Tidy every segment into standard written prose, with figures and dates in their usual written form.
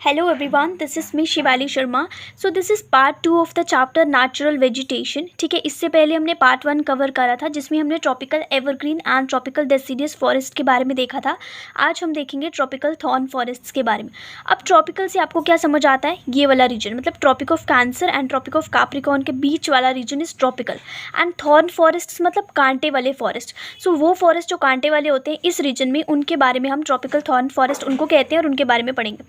Hello everyone, this is me Shivali Sharma. So this is part 2 of the chapter natural vegetation. ठीक है, इससे पहले हमने पार्ट 1 कवर करा था जिसमें हमने tropical evergreen and tropical deciduous forest के बारे में देखा था. आज हम देखेंगे ट्रॉपिकल थॉर्न फॉरेस्ट्स के बारे में. अब ट्रॉपिकल से आपको क्या समझ आता है? ये वाला रीजन मतलब Tropic of Cancer and Tropic of Capricorn के बीच वाला region is tropical. And thorn forest मतलब कांटे वाले फॉरेस्ट. सो वो फॉरेस्ट जो कांटे वाले होते हैं इस रीजन में, उनके बारे में हम ट्रॉपिकल थॉर्न फॉरेस्ट उनको कहते हैं और उनके बारे में पढ़ेंगे.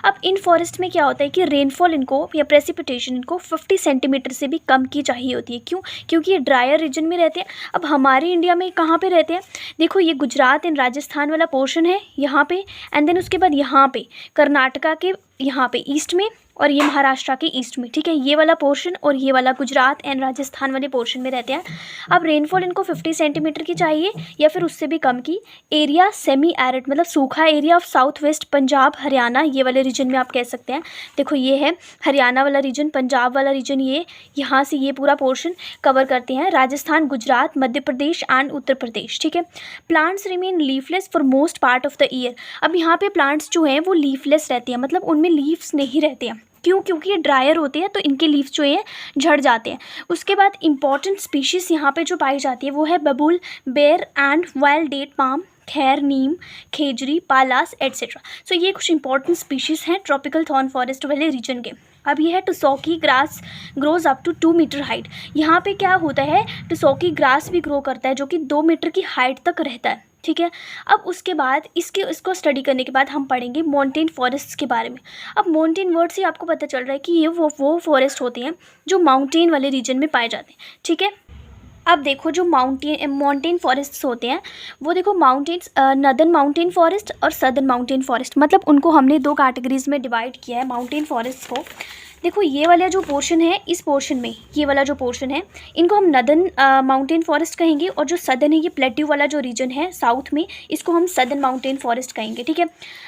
अब इन फॉरेस्ट में क्या होता है कि रेनफॉल इनको या प्रेसिपिटेशन इनको 50 सेंटीमीटर से भी कम की चाहिए होती है. क्यों? क्योंकि ये ड्रायर रीजन में रहते हैं. अब हमारे इंडिया में कहाँ पे रहते हैं? देखो, ये गुजरात एंड राजस्थान वाला पोर्शन है यहाँ पे, एंड देन उसके बाद यहाँ पे कर्नाटका के यहाँ पे ईस्ट में, और ये महाराष्ट्र के ईस्ट में. ठीक है, ये वाला पोर्शन और ये वाला गुजरात एंड राजस्थान वाले पोर्शन में रहते हैं. अब रेनफॉल इनको 50 सेंटीमीटर की चाहिए या फिर उससे भी कम की. एरिया सेमी एरिड मतलब सूखा area of south waste Punjab Haryana, ये वाले रीजन में आप कह सकते हैं. देखो, ये है हरियाणा वाला रीजन, पंजाब वाला रीजन, ये यहाँ से ये पूरा पोर्शन कवर करते हैं. राजस्थान, गुजरात, मध्य प्रदेश एंड उत्तर प्रदेश. ठीक है, plants remain leafless for most part of the year. अब यहाँ पे प्लांट्स जो हैं वो लीफलेस रहते हैं, मतलब उनमें लीव्स नहीं रहते हैं. क्यों? क्योंकि ये ड्रायर होते हैं तो इनके लीव्स जो हैं झड़ जाते हैं. उसके बाद इंपॉर्टेंट स्पीशीज़ यहाँ पे जो पाई जाती है वो है बबूल, bear and wild date palm, खैर, नीम, खेजरी, पालास एट्सेट्रा. सो ये कुछ इंपॉर्टेंट स्पीशीज़ हैं ट्रॉपिकल थॉर्न फॉरेस्ट वाले रीजन के. अब ये है tussocky grass grows up to 2 metre height. यहाँ पे क्या होता है, टुसोकी ग्रास भी ग्रो करता है जो कि 2 मीटर की हाइट तक रहता है. ठीक है, अब उसके बाद इसको स्टडी करने के बाद हम पढ़ेंगे माउंटेन फॉरेस्ट्स के बारे में. अब माउंटेन वर्ड से आपको पता चल रहा है कि ये वो फॉरेस्ट होते हैं जो माउंटेन वाले रीजन में पाए जाते हैं. ठीक है, अब देखो, जो माउंटेन फॉरेस्ट्स होते हैं वो देखो, माउंटेन्स नदर्न माउंटेन फॉरेस्ट और सदर्न माउंटेन फॉरेस्ट, मतलब उनको हमने 2 कैटेगरीज में डिवाइड किया है माउंटेन फॉरेस्ट को. देखो, ये वाला जो पोर्शन है, इस पोर्शन में ये वाला जो पोर्शन है इनको हम नदर्न माउंटेन फॉरेस्ट कहेंगे, और जो सदर्न है ये प्लेट्यू वाला जो रीजन है साउथ में, इसको हम सदर्न माउंटेन फॉरेस्ट कहेंगे. ठीक है,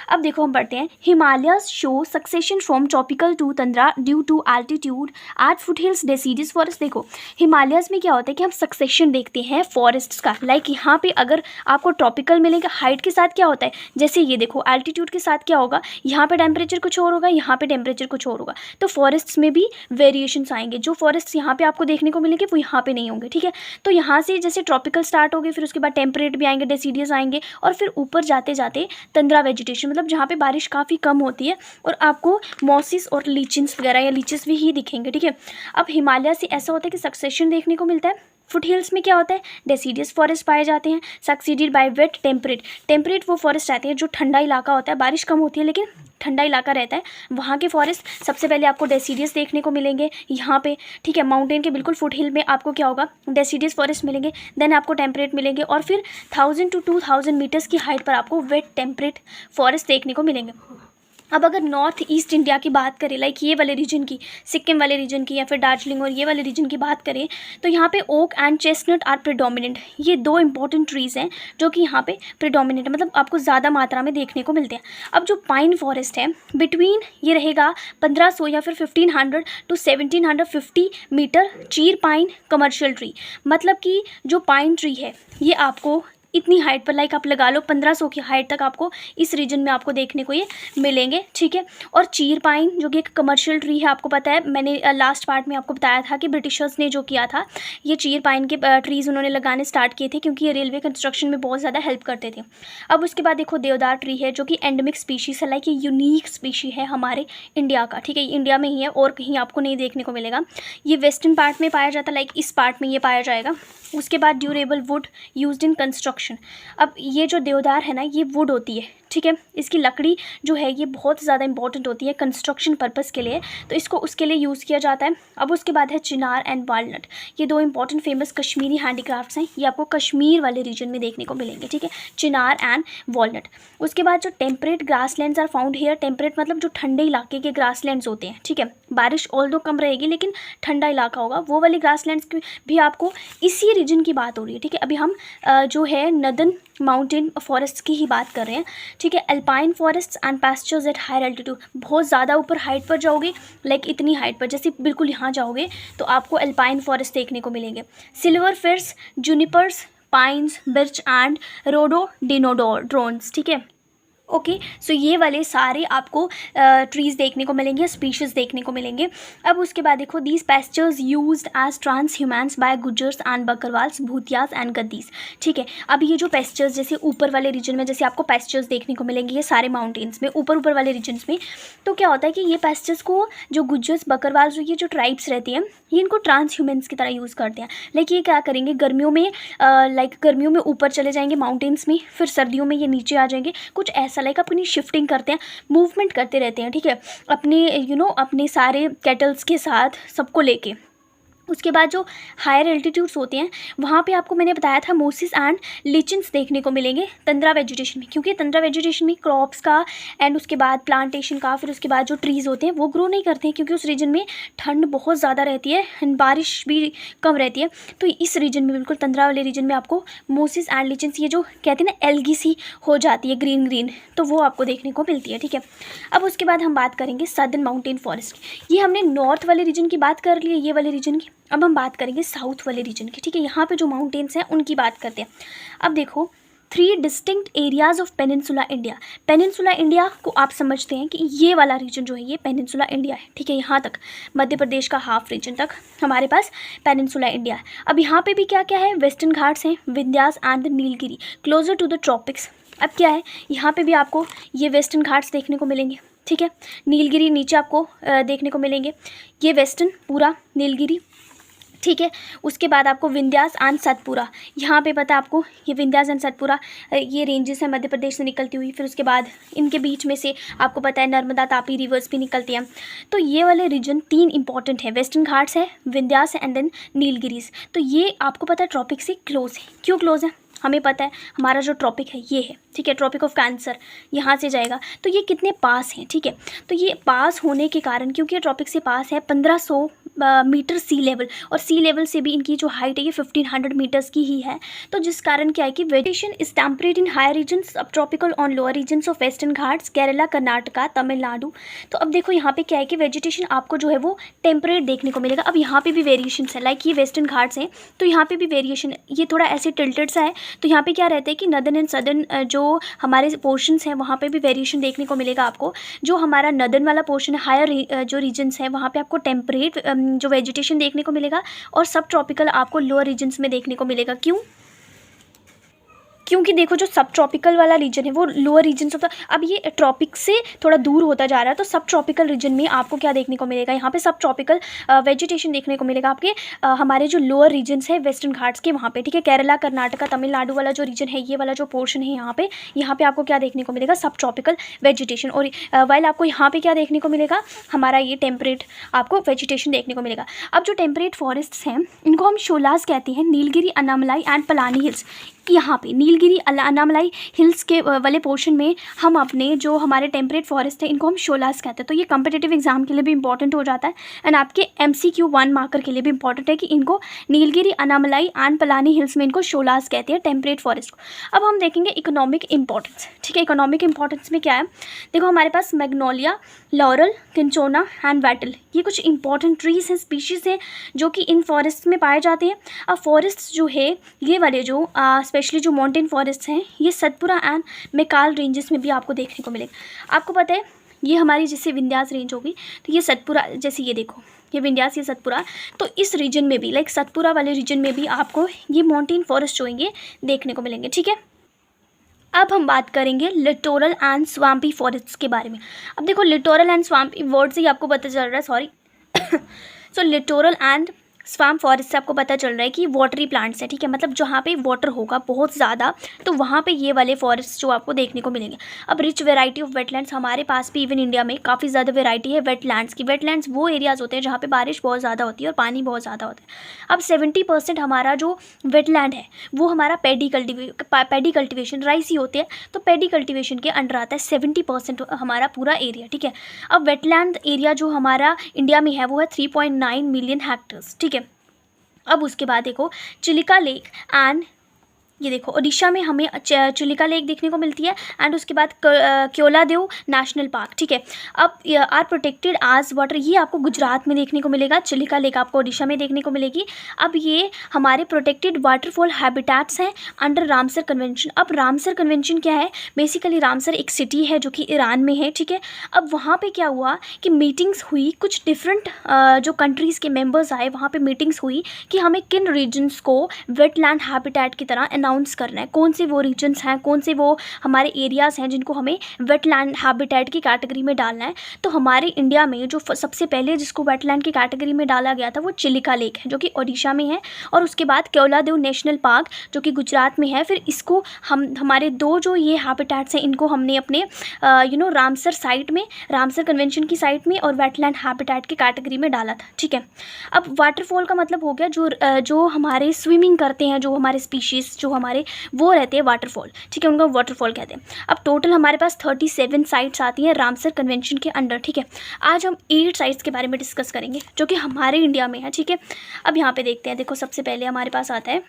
अब देखो हम पढ़ते हैं. Himalayas show succession from tropical to tundra due to altitude at foothills deciduous forest. देखो, हिमालयस में क्या होता है कि हम सक्सेशन देखते हैं फॉरेस्ट्स का. लाइक यहाँ पे अगर आपको ट्रॉपिकल मिलेगा, हाइट के साथ क्या होता है, जैसे ये देखो एल्टीट्यूड के साथ क्या होगा, यहाँ पे टेम्परेचर कुछ और होगा, यहाँ पे टेम्परेचर कुछ और होगा. तो फॉरेस्ट्स में भी वेरिएशंस आएंगे. जो फॉरेस्ट्स यहाँ पे आपको देखने को मिलेंगे वो यहाँ पे नहीं होंगे. ठीक है, तो यहाँ से जैसे ट्रॉपिकल स्टार्ट हो गए, फिर उसके बाद टेम्परेट भी आएंगे, डेसिडियस आएंगे, और फिर ऊपर जाते जाते तंद्रा वेजिटेशन मतलब जहाँ पे बारिश काफ़ी कम होती है, और आपको मॉसिस और लीचिन्स वगैरह या लीचेस भी ही दिखेंगे. ठीक है, अब हिमालय से ऐसा होता है कि सक्सेशन देखने को मिलता है. फुट हिल्स में क्या होता है, डेसिडियस फॉरेस्ट पाए जाते हैं, succeeded by weight temperate. Temperate वो फॉरेस्ट रहते हैं जो ठंडा इलाका होता है, बारिश कम होती है लेकिन ठंडा इलाका रहता है, वहाँ के फॉरेस्ट सबसे पहले आपको डेसिडियस देखने को मिलेंगे यहाँ पे. ठीक है, माउंटेन के बिल्कुल फुट हिल में आपको क्या होगा, डेसिडियस फॉरेस्ट मिलेंगे, देन आपको टेम्परेट मिलेंगे, और फिर 1000 to 2000 मीटर्स की हाइट पर आपको वेट टेम्परेट फॉरेस्ट देखने को मिलेंगे. अब अगर नॉर्थ ईस्ट इंडिया की बात करें, लाइक ये वाले रीजन की, सिक्किम वाले रीजन की, या फिर दार्जिलिंग और ये वाले रीजन की बात करें, तो यहाँ पे oak and chestnut are predominant. ये 2 इंपॉर्टेंट ट्रीज़ हैं जो कि यहाँ पे प्रिडोमिनेंट मतलब आपको ज़्यादा मात्रा में देखने को मिलते हैं. अब जो पाइन फॉरेस्ट है बिटवीन ये रहेगा 1500 या फिर 1500 to 1750 मीटर. चीर पाइन कमर्शियल ट्री मतलब कि जो पाइन ट्री है ये आपको इतनी हाइट पर, लाइक आप लगा लो 1500 की हाइट तक आपको इस रीजन में आपको देखने को ये मिलेंगे. ठीक है, और चीर पाइन जो कि एक कमर्शियल ट्री है, आपको पता है मैंने लास्ट पार्ट में आपको बताया था कि ब्रिटिशर्स ने जो किया था, ये चीर पाइन के ट्रीज़ उन्होंने लगाने स्टार्ट किए थे क्योंकि ये रेलवे कंस्ट्रक्शन में बहुत ज़्यादा हेल्प करते थे. अब उसके बाद देखो, देवदार ट्री है जो कि एंडेमिक स्पीशीज़ है, लाइक ये यूनिक स्पीशी है हमारे इंडिया का. ठीक है, इंडिया में ही है और कहीं आपको नहीं देखने को मिलेगा. ये वेस्टर्न पार्ट में पाया जाता है, लाइक इस पार्ट में ये पाया जाएगा. उसके बाद durable would used in construction. अब ये जो देवदार है ना, ये वुड होती है. ठीक है, इसकी लकड़ी जो है ये बहुत ज़्यादा इंपॉर्टेंट होती है कंस्ट्रक्शन पर्पस के लिए, तो इसको उसके लिए यूज़ किया जाता है. अब उसके बाद है चिनार एंड वालनट. ये 2 इंपॉर्टेंट फेमस कश्मीरी हैंडीक्राफ्ट्स हैं, ये आपको कश्मीर वाले रीजन में देखने को मिलेंगे. ठीक है, चिनार एंड वॉलनट. उसके बाद जो temperate grasslands are found here. Temperate मतलब जो ठंडे इलाके के ग्रासलैंड्स होते हैं. ठीक है, बारिश ऑल्दो कम रहेगी लेकिन ठंडा इलाका होगा, वो वाली ग्रासलैंड्स की भी आपको इसी रीजन की बात हो रही है. ठीक है, अभी हम जो है नदर्न माउंटेन फॉरेस्ट की ही बात कर रहे हैं. ठीक है, alpine forests and pastures at higher altitude. बहुत ज़्यादा ऊपर हाइट पर जाओगे, लाइक इतनी हाइट पर, जैसे बिल्कुल यहाँ जाओगे तो आपको अल्पाइन फॉरेस्ट देखने को मिलेंगे. Silver firs, junipers, pines, birch and rhododendrons. ठीक है, ओके, सो ये वाले सारे आपको ट्रीज़ देखने को मिलेंगे, स्पीशीज़ देखने को मिलेंगे। अब उसके बाद देखो, these pastures used as transhumance by Gujjars and Bakarwals, Bhutias and Gaddis. ठीक है, अब ये जो पेस्चर्स जैसे ऊपर वाले रीजन में जैसे आपको पेस्चर्स देखने को मिलेंगे, ये सारे माउंटेन्स में ऊपर वाले रीजन्स में, तो क्या होता है कि ये पेस्चर्स को जो गुजर्स बकरवाल्स, ये जो ट्राइब्स रहती हैं, ये इनको ट्रांस ह्यूमन्स की तरह यूज़ करते हैं। लाइक ये क्या करेंगे, गर्मियों में गर्मियों में ऊपर चले जाएंगे माउंटेन्स में, फिर सर्दियों में ये नीचे आ जाएंगे, कुछ ऐसा लाइक अपनी शिफ्टिंग करते हैं, मूवमेंट करते रहते हैं। ठीक है, अपने अपने सारे कैटल्स के साथ सबको लेके। उसके बाद जो हायर एल्टीट्यूड्स होते हैं वहाँ पे आपको मैंने बताया था मोसिस एंड लिचन्स देखने को मिलेंगे तंद्रा वेजिटेशन में, क्योंकि तंद्रा वेजिटेशन में क्रॉप्स का एंड उसके बाद प्लांटेशन का, फिर उसके बाद जो ट्रीज़ होते हैं वो ग्रो नहीं करते हैं, क्योंकि उस रीजन में ठंड बहुत ज़्यादा रहती है एंड बारिश भी कम रहती है। तो इस रीजन में, बिल्कुल तंद्रा वाले रीजन में आपको मोसिस एंड लिचन्स, ये जो कहते हैं ना एल्गी सी हो जाती है ग्रीन ग्रीन, तो वो आपको देखने को मिलती है। ठीक है, अब उसके बाद हम बात करेंगे सदर्न माउंटेन फॉरेस्ट। ये हमने नॉर्थ वाले रीजन की बात कर ली है, ये वाले रीजन की। अब हम बात करेंगे साउथ वाले रीजन की। ठीक है, यहाँ पे जो माउंटेन्स हैं उनकी बात करते हैं। अब देखो, 3 distinct areas of peninsula India. Peninsula India को आप समझते हैं कि ये वाला रीजन जो है ये पेनिनसुला इंडिया है। ठीक है, यहाँ तक मध्य प्रदेश का हाफ रीजन तक हमारे पास पेनिनसुला इंडिया है। अब यहाँ पे भी क्या क्या है, वेस्टर्न घाट्स हैं, Vindhyas and Nilgiri, closer to the tropics. अब क्या है, यहाँ पे भी आपको ये वेस्टर्न घाट्स देखने को मिलेंगे। ठीक है, नीलगिरी नीचे आपको देखने को मिलेंगे, ये वेस्टर्न पूरा नीलगिरी। ठीक है, उसके बाद आपको विंध्यास एंड सतपुरा, यहाँ पे पता है आपको ये विंध्यास एंड सतपुरा ये रेंजेस हैं मध्य प्रदेश से निकलती हुई। फिर उसके बाद इनके बीच में से आपको पता है नर्मदा तापी रिवर्स भी निकलती हैं। तो ये वाले रीजन 3 इंपॉर्टेंट है, वेस्टर्न घाट्स है, विंध्यास एंड देन नीलगिरीज। तो ये आपको पता है ट्रॉपिक से क्लोज है। क्यों क्लोज है, हमें पता है हमारा जो ट्रॉपिक है ये है। ठीक है, ट्रॉपिक ऑफ कैंसर यहाँ से जाएगा, तो ये कितने पास हैं। ठीक है, तो ये पास होने के कारण, क्योंकि ये ट्रॉपिक से पास है 1500 मीटर सी लेवल, और सी लेवल से भी इनकी जो हाइट है ये 1500 मीटर्स की ही है। तो जिस कारण क्या है कि vegetation is temperate in higher regions, subtropical on lower regions of western Ghats, Kerala, Karnataka, Tamil Nadu. तो अब देखो यहाँ पे क्या है कि वेजिटेशन आपको जो है वो टेम्परेट देखने को मिलेगा। अब यहाँ पे भी वेरिएशन है, लाइक ये वेस्टर्न घाट्स हैं तो यहाँ पे भी वेरिएशन है, ये थोड़ा ऐसे टिल्टेड सा है। तो यहाँ पे क्या रहता है कि नदर्न एंड सदर्न जो हमारे पोर्शंस हैं वहाँ पे भी वेरिएशन देखने को मिलेगा आपको। जो हमारा नदर्न वाला पोर्शन है, हायर जो रीजन्स है वहाँ पे आपको टेम्परेट जो वेजिटेशन देखने को मिलेगा, और सब ट्रॉपिकल आपको लोअर रीजन्स में देखने को मिलेगा। क्यों, क्योंकि देखो जो सब ट्रॉपिकल वाला रीजन है वो लोअर रीजन होता है। अब ये ट्रॉपिक से थोड़ा दूर होता जा रहा है, तो सब ट्रॉपिकल रीजन में आपको क्या देखने को मिलेगा, यहाँ पे सब ट्रॉपिकल वेजिटेशन देखने को मिलेगा आपके हमारे जो लोअर रीजन्स है वेस्टर्न घाट्स के वहाँ पे। ठीक है, केरला, कर्नाटका, तमिलनाडु वाला जो रीजन है, ये वाला जो पोर्शन है यहाँ पे आपको क्या देखने को मिलेगा, सब ट्रॉपिकल वेजिटेशन। और वाइल आपको यहाँ पे क्या देखने को मिलेगा, हमारा ये टेम्परेट आपको वेजिटेशन देखने को मिलेगा। अब जो टेम्परेट फॉरेस्ट्स हैं इनको हम शोलास कहते हैं, नीलगिरी, अन्नामलाई एंड पलानी हिल्स। यहाँ पे नीलगिरी, अन्नामलाई हिल्स के वाले पोर्शन में हम अपने जो हमारे टेम्परेट फॉरेस्ट है इनको हम शोलास कहते हैं। तो ये कम्पिटिटिव एग्जाम के लिए भी इंपॉर्टेंट हो जाता है, एंड आपके MCQ 1 मार्कर के लिए भी इंपॉर्टेंट है कि इनको नीलगिरी, अन्नामलाई एंड पलानी हिल्स में इनको शोलास कहते हैं, टेम्परेट फॉरेस्ट को। अब हम देखेंगे इकोनॉमिक इंपॉर्टेंस। ठीक है, इकोनॉमिक इंपॉर्टेंस में क्या है, देखो हमारे पास मैग्नोलिया, लॉरल, किंचोना एंड वैटल, ये कुछ इंपॉर्टेंट ट्रीज हैं, स्पीशीज़ हैं जो कि इन फॉरेस्ट में पाए जाते हैं। अब फॉरेस्ट जो है ये वाले जो स्पेशली जो माउंटेन फॉरेस्ट हैं ये सतपुरा एंड मेकाल रेंजेस में भी आपको देखने को मिलेगा। आपको पता है ये हमारी जैसे विंध्यास रेंज होगी, तो ये सतपुरा, जैसे ये देखो ये विंध्यास, ये सतपुरा, तो इस रीजन में भी लाइक सतपुरा वाले रीजन में भी आपको ये माउंटेन फॉरेस्ट जो होंगे देखने को मिलेंगे। ठीक है, अब हम बात करेंगे लिटोरल एंड स्वाम्पी फॉरेस्ट के बारे में। अब देखो लिटोरल एंड स्वाम्पी वर्ड से ही आपको पता चल रहा है, sorry so littoral and swamp forest से आपको पता चल रहा है कि वाटरी प्लांट्स है। ठीक है, मतलब जहाँ पे वाटर होगा बहुत ज़्यादा तो वहाँ पे ये वाले फॉरेस्ट जो आपको देखने को मिलेंगे। अब रिच वेराइटी ऑफ वेटलैंड्स, हमारे पास भी इवन इंडिया में काफ़ी ज़्यादा वेराइटी है वेटलैंड्स की। वेटलैंड्स वो एरियाज़ होते हैं जहाँ पे बारिश बहुत ज़्यादा होती है और पानी बहुत ज़्यादा होता है। अब 70% हमारा जो वेटलैंड है वो हमारा पैडी कल्टिवेशन, राइस ही होते हैं, तो पैडी कल्टिवेशन के अंडर आता है 70% हमारा पूरा एरिया। ठीक है, अब वेटलैंड एरिया जो हमारा इंडिया में है वो है 3.9 मिलियन हेक्टर्स। ठीक है, अब उसके बाद देखो चिलिका लेक एंड ये देखो ओडिशा में हमें चिलिका लेक देखने को मिलती है एंड उसके बाद केओलादेव नेशनल पार्क, ठीक है। अब आर प्रोटेक्टेड आज वाटर, ये आपको गुजरात में देखने को मिलेगा, चिलिका लेक आपको ओडिशा में देखने को मिलेगी। अब ये हमारे प्रोटेक्टेड वाटरफॉल हैबिटेट्स हैं अंडर रामसर कन्वेंशन। अब रामसर कन्वेंशन क्या है, बेसिकली रामसर एक सिटी है जो कि ईरान में है, ठीक है। अब वहाँ पे क्या हुआ कि मीटिंग्स हुई, कुछ डिफरेंट जो कंट्रीज़ के मेंबर्स आए, वहाँ पे मीटिंग्स हुई कि हमें किन रीजन्स को वेटलैंड हैबिटेट की तरह अनाउंस करना है, कौन से वो रीजन्स हैं, कौन से वो हमारे एरियाज़ हैं जिनको हमें वेटलैंड हैबिटेट की कैटेगरी में डालना है। तो हमारे इंडिया में जो सबसे पहले जिसको वेटलैंड की कैटेगरी में डाला गया था वो चिलिका लेक है जो कि ओडिशा में है, और उसके बाद केओलादेव नेशनल पार्क जो कि गुजरात में है। फिर इसको हमारे दो जो ये हैबिटेट्स हैं इनको हमने अपने रामसर साइट में, रामसर कन्वेंशन की साइट में और वेटलैंड हैबिटेट की कैटेगरी में डाला था, ठीक है। अब वाटरफॉल का मतलब हो गया जो हमारे स्विमिंग करते हैं, जो हमारे स्पीशीज़ जो हमारे वो रहते हैं वाटरफॉल, ठीक है, उनको वाटरफॉल कहते हैं। अब टोटल हमारे पास 37 साइट्स आती हैं रामसर कन्वेंशन के अंडर, ठीक है। आज हम 8 साइट्स के बारे में डिस्कस करेंगे जो कि हमारे इंडिया में है, ठीक है। अब यहाँ पे देखते हैं, देखो सबसे पहले हमारे पास आता है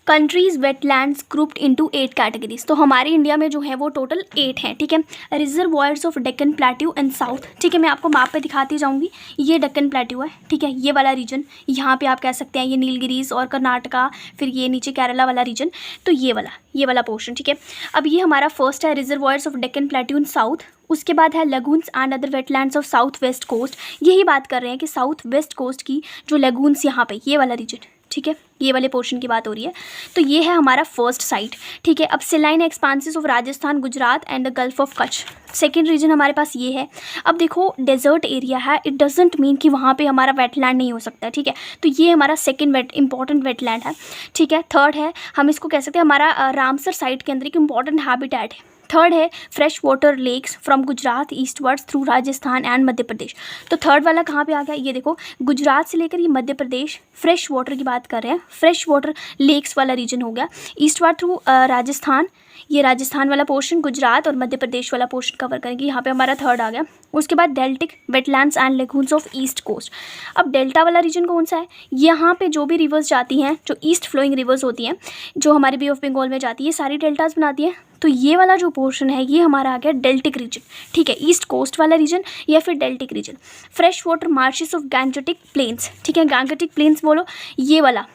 countries wetlands grouped into 8 categories. तो हमारे इंडिया में जो है वो टोटल 8 हैं, ठीक है। Reservoirs of Deccan plateau and south, ठीक है, मैं आपको मैप पे दिखाती जाऊंगी। ये डेक्कन प्लेट्यू है, ठीक है, ये वाला रीजन, यहाँ पे आप कह सकते हैं ये नीलगिरीज और कर्नाटका, फिर ये नीचे केरला वाला रीजन, तो ये वाला पोर्शन, ठीक है। अब ये हमारा फर्स्ट है reservoirs of Deccan plateau in south. उसके बाद है lagoons and other wetlands of south west coast. यही बात कर रहे हैं कि साउथ वेस्ट कोस्ट की जो लगून्स यहाँ पे, ये वाला रीजन, ठीक है, ये वाले पोर्शन की बात हो रही है। तो ये है हमारा फर्स्ट साइट, ठीक है। अब saline expanses of Rajasthan, Gujarat and the Gulf of Kutch, second region हमारे पास ये है। अब देखो डेजर्ट एरिया है, इट डजेंट मीन कि वहाँ पे हमारा वेटलैंड नहीं हो सकता, ठीक है। तो ये हमारा सेकेंड इंपॉर्टेंट वेटलैंड है, ठीक है। थर्ड है, हम इसको कह सकते हैं हमारा रामसर साइट के अंदर एक इंपॉर्टेंट हैबिटेट है। थर्ड है fresh water lakes from Gujarat eastwards through Rajasthan and Madhya Pradesh. तो थर्ड वाला कहाँ पे आ गया, ये देखो गुजरात से लेकर ये मध्य प्रदेश, फ्रेश वाटर की बात कर रहे हैं, फ्रेश वाटर लेक्स वाला रीजन हो गया। ईस्टवर्ड थ्रू राजस्थान, ये राजस्थान वाला पोर्शन, गुजरात और मध्य प्रदेश वाला पोर्शन कवर करेंगे, यहाँ पे हमारा थर्ड आ गया। उसके बाद deltaic wetlands and lagoons of east coast. अब डेल्टा वाला रीजन कौन सा है, यहाँ पे जो भी रिवर्स जाती हैं, जो ईस्ट फ्लोइंग रिवर्स होती हैं, जो हमारी बे ऑफ बंगाल में जाती है, सारी डेल्टाज बनाती हैं। तो ये वाला जो पोर्शन है ये हमारा आ गया डेल्टिक रीजन, ठीक है, ईस्ट कोस्ट वाला रीजन या फिर deltaic region. Fresh water marshes of Gangetic plains, ठीक है, गैंजेटिक प्लेन्स बोलो, ये वाला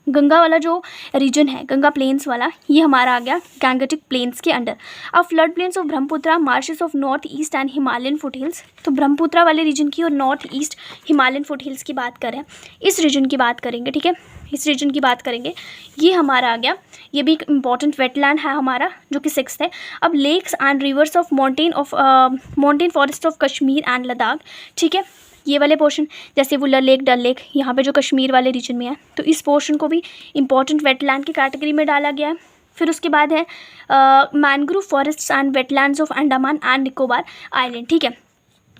गंगा वाला जो रीजन है, गंगा प्लेन्स वाला, ये हमारा आ गया गैंजेटिक प्लेन्स के अंडर। अब flood plains of Brahmaputra, marches of north east and Himalayan foothills. तो ब्रह्मपुत्रा वाले रीजन की और नॉर्थ ईस्ट हिमालयन फुटहिल्स की बात करें, इस रीजन की बात करेंगे, ठीक है, इस रीजन की बात करेंगे, ये हमारा आ गया। ये भी एक इंपॉर्टेंट वेटलैंड है हमारा जो कि 6th है। अब lakes and rivers of mountain forest of Kashmir and Ladakh, ठीक है, ये वाले पोर्शन, जैसे वुलर लेक, डल लेक, यहाँ पे जो कश्मीर वाले रीजन में है, तो इस पोर्शन को भी इंपॉर्टेंट वेटलैंड की कैटेगरी में डाला गया है। फिर उसके बाद है mangrove forests and wetlands of Andaman and Nicobar island, ठीक है।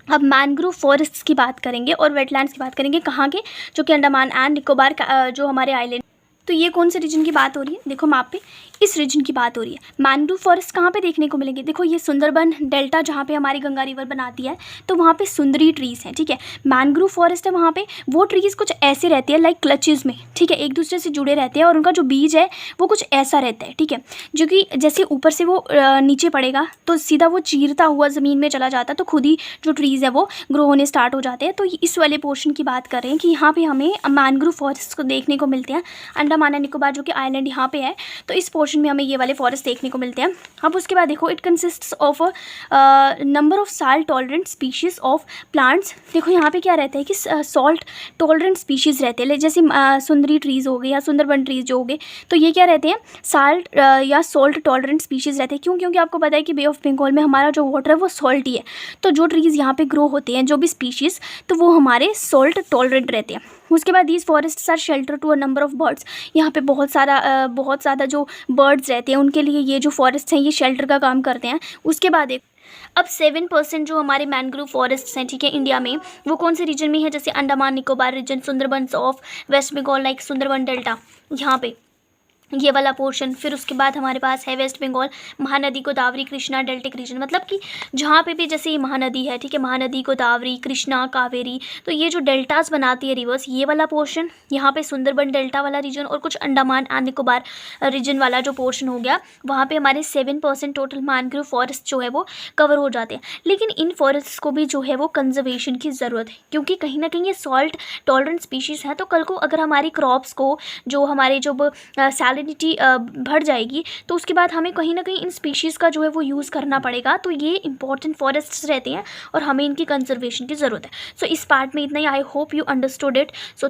अब मैनग्रोव फॉरेस्ट्स की बात करेंगे और वेटलैंड्स की बात करेंगे, कहाँ के, जो कि अंडमान एंड निकोबार का जो हमारे आइलैंड। तो ये कौन से रीजन की बात हो रही है, देखो मैप पे इस रीजन की बात हो रही है। मैनग्रोव फॉरेस्ट कहाँ पे देखने को मिलेंगे, देखो ये सुंदरबन डेल्टा जहाँ पे हमारी गंगा रिवर बनाती है, तो वहाँ पे सुंदरी ट्रीज़ हैं, ठीक है। मैनग्रोव फॉरेस्ट है, वहाँ पे वो ट्रीज़ कुछ ऐसे रहती है लाइक क्लचेज़ में, ठीक है, एक दूसरे से जुड़े रहते हैं और उनका जो बीज है वो कुछ ऐसा रहता है, ठीक है, जो कि जैसे ऊपर से वो नीचे पड़ेगा तो सीधा वो चीरता हुआ ज़मीन में चला जाता है, तो खुद ही जो ट्रीज़ है वो ग्रो होने स्टार्ट हो जाते हैं। तो इस वाले पोर्शन की बात कर रहे हैं कि यहाँ पर हमें मैनग्रोव फॉरेस्ट को देखने को मिलते हैं। अंडमान एंड निकोबार जो कि आइलैंड यहाँ पे है, तो इस पोर्शन में हमें ये वाले फॉरेस्ट देखने को मिलते हैं। अब उसके बाद देखो it consists of number of salt tolerant species of plants. देखो यहाँ पे क्या रहता है कि सॉल्ट टॉलरेंट स्पीशीज़ रहते हैं, जैसे सुंदरी ट्रीज़ हो गए या सुंदरबन ट्रीज़ जो हो गए, तो ये क्या रहते हैं, साल्ट या सॉल्ट टॉलरेंट स्पीशीज़ रहते हैं। क्यों, क्योंकि आपको पता है कि बे ऑफ बंगाल में हमारा जो वाटर है वो सॉल्टी है, तो जो ट्रीज़ यहाँ पे ग्रो होते हैं, जो भी स्पीशीज़, तो वो हमारे सॉल्ट टॉलरेंट रहते हैं। उसके बाद these forests are shelter to a number of birds. यहाँ पे बहुत ज़्यादा जो बर्ड्स रहते हैं उनके लिए ये जो फॉरेस्ट हैं ये शेल्टर का काम करते हैं। उसके बाद एक अब 7% जो हमारे मैनग्रोव फॉरेस्ट्स हैं, ठीक है, इंडिया में, वो कौन से रीजन में है, जैसे Andaman Nicobar region, Sundarban of West Bengal like Sundarban delta, यहाँ पे ये वाला पोर्शन, फिर उसके बाद हमारे पास है West Bengal, Mahanadi Godavari Krishna deltaic region, मतलब कि जहाँ पे भी जैसे ये महानदी है, ठीक है, महानदी गोदावरी कृष्णा कावेरी, तो ये जो डेल्टास बनाती है रिवर्स, ये वाला पोर्शन, यहाँ पे सुंदरबन डेल्टा वाला रीजन और कुछ अंडमान एंड निकोबार रीजन वाला जो पोर्शन हो गया, वहाँ पे हमारे 7% टोटल मैनग्रोव फॉरेस्ट जो है वो कवर हो जाते हैं। लेकिन इन फॉरेस्ट को भी जो है वो कंजर्वेशन की ज़रूरत है, क्योंकि कहीं ना कहीं ये सॉल्ट टॉलरेंट स्पीशीज़ है, तो कल को अगर हमारी क्रॉप्स को जो हमारे जो सैलिनिटी बढ़ जाएगी, तो उसके बाद हमें कहीं ना कहीं इन स्पीशीज़ का जो है वो यूज़ करना पड़ेगा। तो ये इंपॉर्टेंट फॉरेस्ट्स रहते हैं और हमें इनकी कंजर्वेशन की ज़रूरत है। सो इस पार्ट में इतना ही। I hope you understood it. So